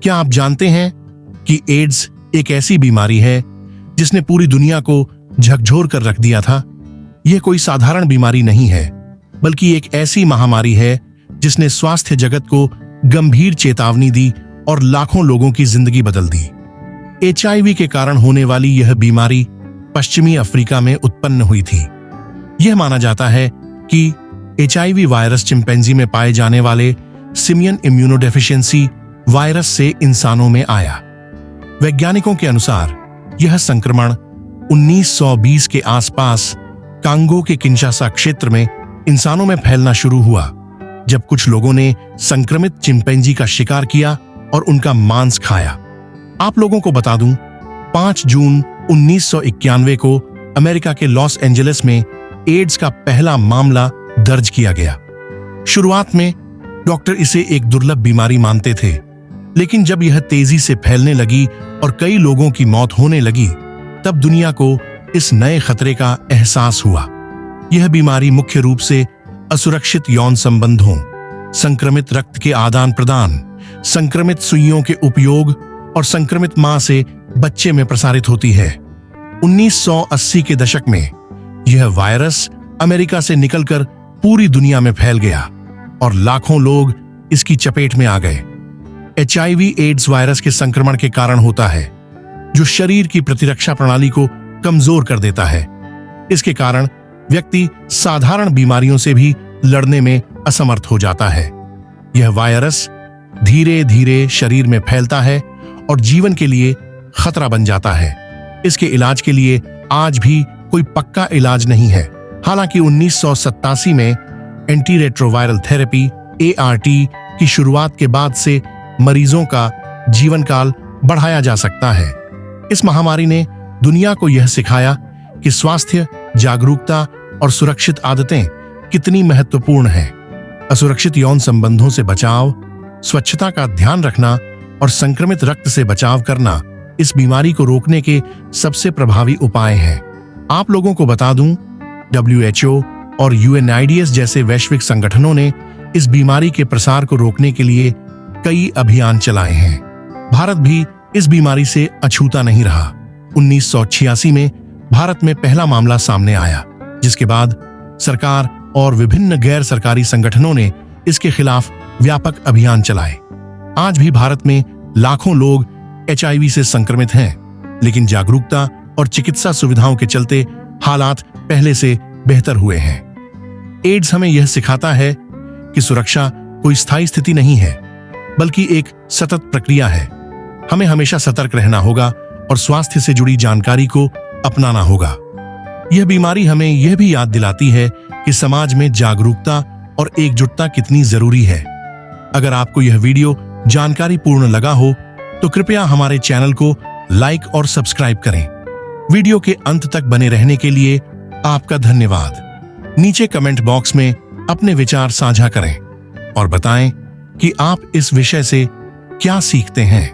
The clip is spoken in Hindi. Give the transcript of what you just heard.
क्या आप जानते हैं कि एड्स एक ऐसी बीमारी है जिसने पूरी दुनिया को झकझोर कर रख दिया था? यह कोई साधारण बीमारी नहीं है, बल्कि एक ऐसी महामारी है जिसने स्वास्थ्य जगत को गंभीर चेतावनी दी और लाखों लोगों की जिंदगी बदल दी। HIV के कारण होने वाली यह बीमारी पश्चिमी अफ्रीका में उत्पन्न हुई थी। यह माना जाता है कि HIV वायरस चिंपैंजी में पाए जाने वाले सिमियन इम्यूनोडेफिशिएंसी वायरस से इंसानों में आया। वैज्ञानिकों के अनुसार यह संक्रमण 1920 के आसपास कांगो के किंशासा क्षेत्र में इंसानों में फैलना शुरू हुआ, जब कुछ लोगों ने संक्रमित चिंपैंजी का शिकार किया और उनका मांस खाया। आप लोगों को बता दूं, 5 जून 1991 को अमेरिका के लॉस एंजलिस में एड्स का पहला मामला दर्ज किया गया। शुरुआत में डॉक्टर इसे एक दुर्लभ बीमारी मानते थे, लेकिन जब यह तेजी से फैलने लगी और कई लोगों की मौत होने लगी, तब दुनिया को इस नए खतरे का एहसास हुआ। यह बीमारी मुख्य रूप से असुरक्षित यौन संबंधों, संक्रमित रक्त के आदान प्रदान, संक्रमित सुइयों के उपयोग और संक्रमित मां से बच्चे में प्रसारित होती है। 1980 के दशक में यह वायरस अमेरिका से निकलकर पूरी दुनिया में फैल गया और लाखों लोग इसकी चपेट में आ गए। HIV एड्स वायरस के संक्रमण के कारण होता है, जो शरीर की प्रतिरक्षा प्रणाली को कमजोर कर देता है। इसके कारण व्यक्ति साधारण बीमारियों से भी लड़ने में असमर्थ हो जाता है। यह वायरस धीरे धीरे शरीर में फैलता है और जीवन के लिए खतरा बन जाता है। इसके इलाज के लिए आज भी कोई पक्का इलाज नहीं है। हालांकि 1987 में एंटी रेट्रोवायरल थेरेपी ART की शुरुआत के बाद से मरीजों का जीवन काल बढ़ाया जा सकता है। इस महामारी ने दुनिया को यह सिखाया कि स्वास्थ्य, जागरूकता और सुरक्षित आदतें कितनी महत्वपूर्ण हैं। असुरक्षित यौन संबंधों से बचाव, स्वच्छता का ध्यान रखना और संक्रमित रक्त से बचाव करना इस बीमारी को रोकने के सबसे प्रभावी उपाय हैं। आप लोगों को बता दूं, WHO और UNAIDS जैसे वैश्विक संगठनों ने इस बीमारी के प्रसार को रोकने के लिए कई अभियान चलाए हैं। भारत भी इस बीमारी से अछूता नहीं रहा। 1986 में भारत में पहला मामला सामने आया, जिसके बाद सरकार और विभिन्न गैर सरकारी संगठनों ने इसके खिलाफ व्यापक अभियान चलाए। आज भी भारत में लाखों लोग HIV से संक्रमित हैं, लेकिन जागरूकता और चिकित्सा सुविधाओं के चलते हालात पहले से बेहतर हुए हैं। एड्स हमें यह सिखाता है कि सुरक्षा कोई स्थायी स्थिति नहीं है, बल्कि एक सतत प्रक्रिया है। हमें हमेशा सतर्क रहना होगा और स्वास्थ्य से जुड़ी जानकारी को अपनाना होगा। यह बीमारी हमें यह भी याद दिलाती है कि समाज में जागरूकता और एकजुटता कितनी जरूरी है। अगर आपको यह वीडियो जानकारी पूर्ण लगा हो तो कृपया हमारे चैनल को लाइक और सब्सक्राइब करें। वीडियो के अंत तक बने रहने के लिए आपका धन्यवाद। नीचे कमेंट बॉक्स में अपने विचार साझा करें और बताएं कि आप इस विषय से क्या सीखते हैं।